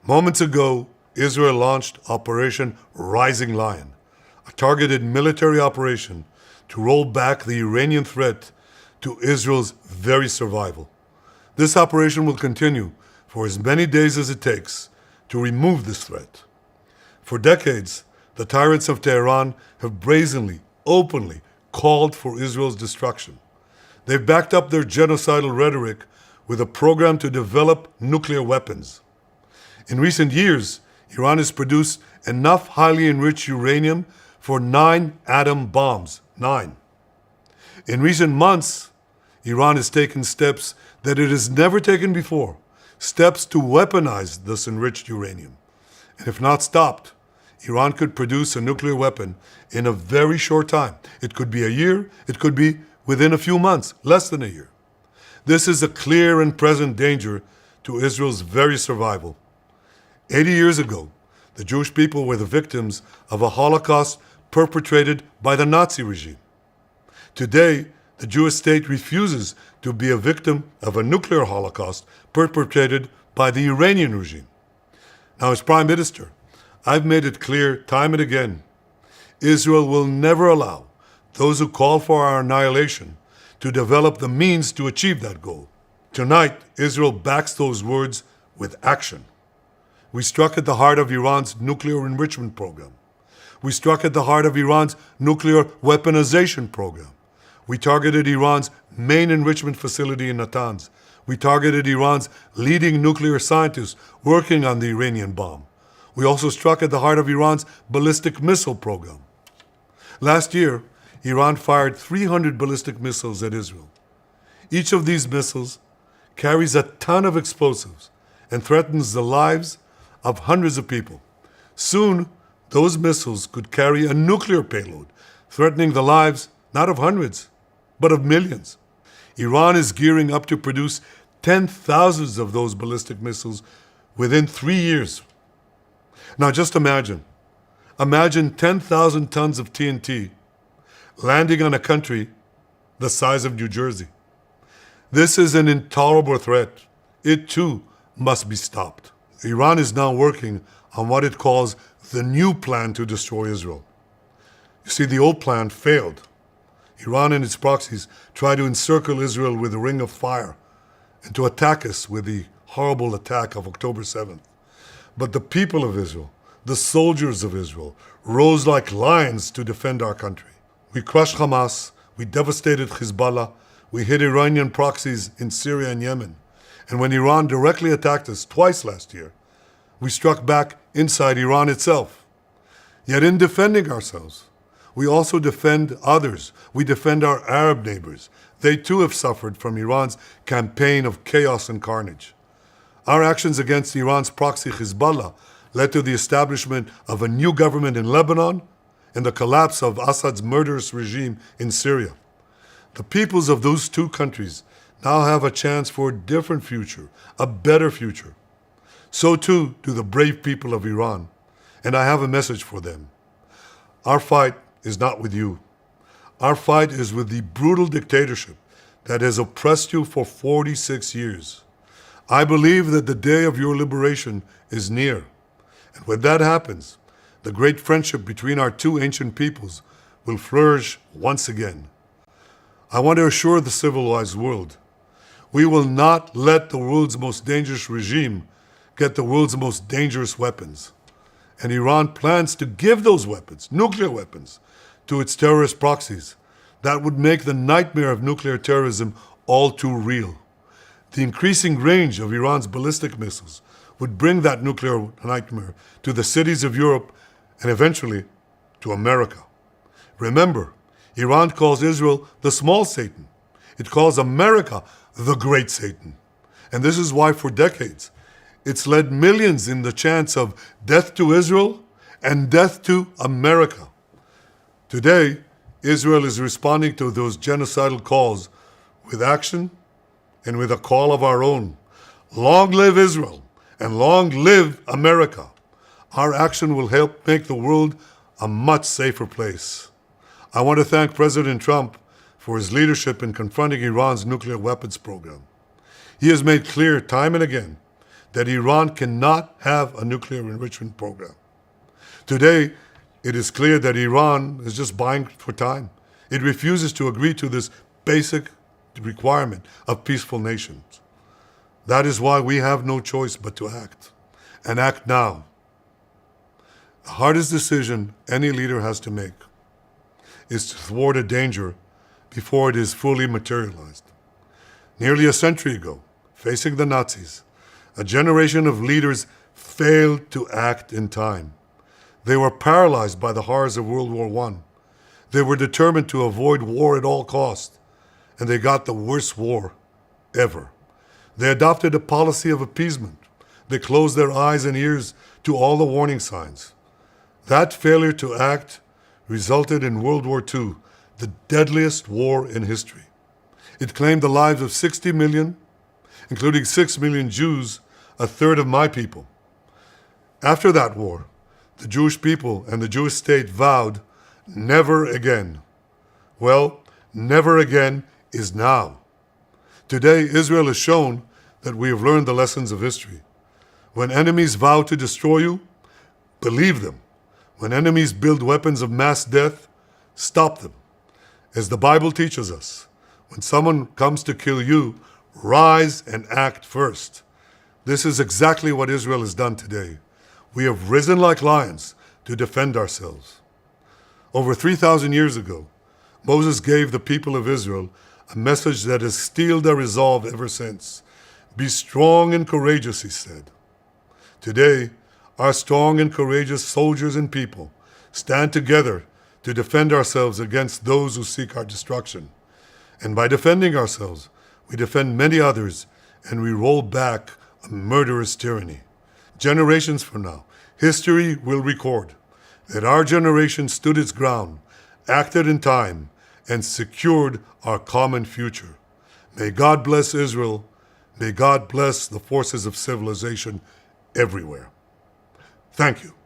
Moments ago, Israel launched Operation Rising Lion, a targeted military operation to roll back the Iranian threat to Israel's very survival. This operation will continue for as many days as it takes to remove this threat. For decades, the tyrants of Tehran have brazenly, openly called for Israel's destruction. They've backed up their genocidal rhetoric with a program to develop nuclear weapons. In recent years, Iran has produced enough highly enriched uranium for 9 atom bombs. 9. In recent months, Iran has taken steps that it has never taken before, steps to weaponize this enriched uranium. And if not stopped, Iran could produce a nuclear weapon in a very short time. It could be a year, it could be within a few months, less than a year. This is a clear and present danger to Israel's very survival. 80 years ago, the Jewish people were the victims of a Holocaust perpetrated by the Nazi regime. Today, the Jewish state refuses to be a victim of a nuclear Holocaust perpetrated by the Iranian regime. Now, as Prime Minister, I've made it clear time and again, Israel will never allow those who call for our annihilation to develop the means to achieve that goal. Tonight, Israel backs those words with action. We struck at the heart of Iran's nuclear enrichment program. We struck at the heart of Iran's nuclear weaponization program. We targeted Iran's main enrichment facility in Natanz. We targeted Iran's leading nuclear scientists working on the Iranian bomb. We also struck at the heart of Iran's ballistic missile program. Last year, Iran fired 300 ballistic missiles at Israel. Each of these missiles carries a ton of explosives and threatens the lives of hundreds of people. Soon, those missiles could carry a nuclear payload, threatening the lives not of hundreds, but of millions. Iran is gearing up to produce 10,000 of those ballistic missiles within 3 years. Now just imagine 10,000 tons of TNT landing on a country the size of New Jersey. This is an intolerable threat. It too must be stopped. Iran is now working on what it calls the new plan to destroy Israel. You see, the old plan failed. Iran and its proxies tried to encircle Israel with a ring of fire and to attack us with the horrible attack of October 7th. But the people of Israel, the soldiers of Israel, rose like lions to defend our country. We crushed Hamas, we devastated Hezbollah, we hit Iranian proxies in Syria and Yemen. And when Iran directly attacked us twice last year, we struck back inside Iran itself. Yet in defending ourselves, we also defend others. We defend our Arab neighbors. They too have suffered from Iran's campaign of chaos and carnage. Our actions against Iran's proxy Hezbollah led to the establishment of a new government in Lebanon and the collapse of Assad's murderous regime in Syria. The peoples of those two countries now have a chance for a different future, a better future. So too do the brave people of Iran, and I have a message for them. Our fight is not with you. Our fight is with the brutal dictatorship that has oppressed you for 46 years. I believe that the day of your liberation is near. And when that happens, the great friendship between our two ancient peoples will flourish once again. I want to assure the civilized world, we will not let the world's most dangerous regime get the world's most dangerous weapons. And Iran plans to give those weapons, nuclear weapons, to its terrorist proxies. That would make the nightmare of nuclear terrorism all too real. The increasing range of Iran's ballistic missiles would bring that nuclear nightmare to the cities of Europe and eventually to America. Remember, Iran calls Israel the small Satan. It calls America the great Satan. And this is why for decades, it's led millions in the chants of death to Israel and death to America. Today, Israel is responding to those genocidal calls with action and with a call of our own. Long live Israel and long live America. Our action will help make the world a much safer place. I want to thank President Trump for his leadership in confronting Iran's nuclear weapons program. He has made clear time and again that Iran cannot have a nuclear enrichment program. Today, it is clear that Iran is just buying for time. It refuses to agree to this basic requirement of peaceful nations. That is why we have no choice but to act, and act now. The hardest decision any leader has to make is to thwart a danger before it is fully materialized. Nearly a century ago, facing the Nazis, a generation of leaders failed to act in time. They were paralyzed by the horrors of World War I. They were determined to avoid war at all costs, and they got the worst war ever. They adopted a policy of appeasement. They closed their eyes and ears to all the warning signs. That failure to act resulted in World War II, the deadliest war in history. It claimed the lives of 60 million, including 6 million Jews, a third of my people. After that war, the Jewish people and the Jewish state vowed, never again. Well, never again is now. Today, Israel has shown that we have learned the lessons of history. When enemies vow to destroy you, believe them. When enemies build weapons of mass death, stop them. As the Bible teaches us, when someone comes to kill you, rise and act first. This is exactly what Israel has done today. We have risen like lions to defend ourselves. Over 3,000 years ago, Moses gave the people of Israel a message that has steeled their resolve ever since. Be strong and courageous, he said. Today, our strong and courageous soldiers and people stand together to defend ourselves against those who seek our destruction. And by defending ourselves, we defend many others, and we roll back a murderous tyranny. Generations from now, history will record that our generation stood its ground, acted in time, and secured our common future. May God bless Israel. May God bless the forces of civilization everywhere. Thank you.